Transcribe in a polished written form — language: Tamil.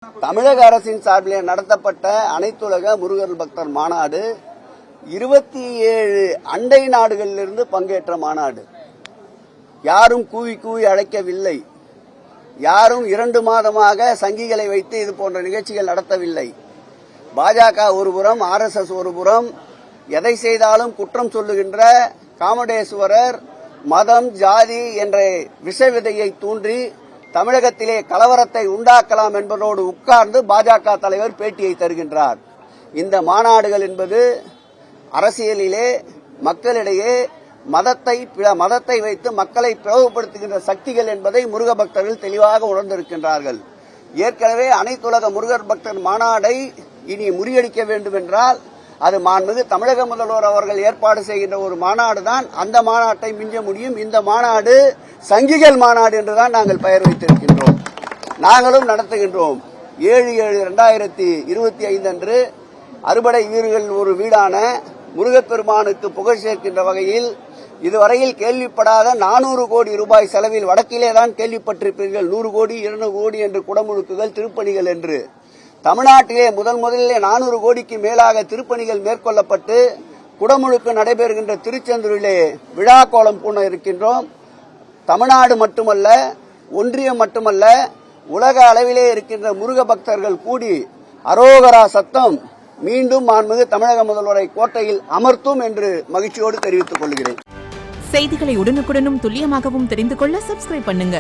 தமிழக அரசின் சார்பில் நடத்தப்பட்ட அனைத்துலக முருகர் பக்தர் மாநாடு 27 அண்டை நாடுகளிலிருந்து பங்கேற்ற மாநாடு. யாரும் கூவி கூவி அழைக்கவில்லை. யாரும் 2 மாதமாக சங்கிகளை வைத்து இது போன்ற நிகழ்ச்சிகள் நடத்தவில்லை. பாஜக ஒருபுறம், RSS ஒருபுறம், எதை செய்தாலும் குற்றம் சொல்லுகின்ற காமடேஸ்வரர் மதம், ஜாதி என்ற விஷ விதையை தூண்டி தமிழகத்திலே கலவரத்தை உண்டாக்கலாம் என்பதோடு உட்கார்ந்து பாஜக தலைவர் பேட்டியை தருகின்றார். இந்த மாநாடுகள் என்பது அரசியலிலே மக்களிடையே மதத்தை வைத்து மக்களை பிளவுபடுத்துகின்ற சக்திகள் என்பதை முருக பக்தர்கள் தெளிவாக உணர்ந்திருக்கின்றார்கள். ஏற்கனவே அனைத்துலக முருகர் பக்தர் மாநாடை இனி முறியடிக்க வேண்டும் என்றால் அது மாண்புமிகு தமிழக முதல்வர் அவர்கள் ஏற்பாடு செய்கின்ற ஒரு மாநாடு தான் அந்த மாநாட்டை மிஞ்ச முடியும். இந்த மாநாடு சங்கிகள் மாநாடு என்றுதான் நாங்கள் பெயர் வைத்திருக்கின்றோம். நாங்களும் நடத்துகின்றோம். 7/7/2025 அன்று அறுபடை வீரர்கள் ஒரு வீடான முருகப்பெருமானுக்கு புகழ் சேர்க்கின்ற வகையில் இதுவரையில் கேள்விப்படாத 400 கோடி ரூபாய் செலவில், வடக்கிலே தான் கேள்விப்பட்டிருப்பீர்கள், 100 கோடி 200 கோடி என்று குடமுழுக்குகள், திருப்பணிகள் என்று. தமிழ்நாட்டிலே முதலிலே 400 கோடிக்கு மேலாக திருப்பணிகள் மேற்கொள்ளப்பட்டு குடமுழுக்கு நடைபெறுகின்ற திருச்செந்தூரிலே விழா கோலம் பூண இருக்கின்றோம். தமிழ்நாடு மட்டுமல்ல, ஒன்றியம் மட்டுமல்ல, உலக அளவிலே இருக்கின்ற முருக பக்தர்கள் கூடி அரோகரா சத்தம் மீண்டும் மாண்புமிகு தமிழக முதல்வரை கோட்டையில் அமர்த்தும் என்று மகிழ்ச்சியோடு தெரிவித்துக் கொள்கிறேன். செய்திகளை உடனுக்குடனும் துல்லியமாகவும் தெரிந்து கொள்ள சப்ஸ்கிரைப் பண்ணுங்க.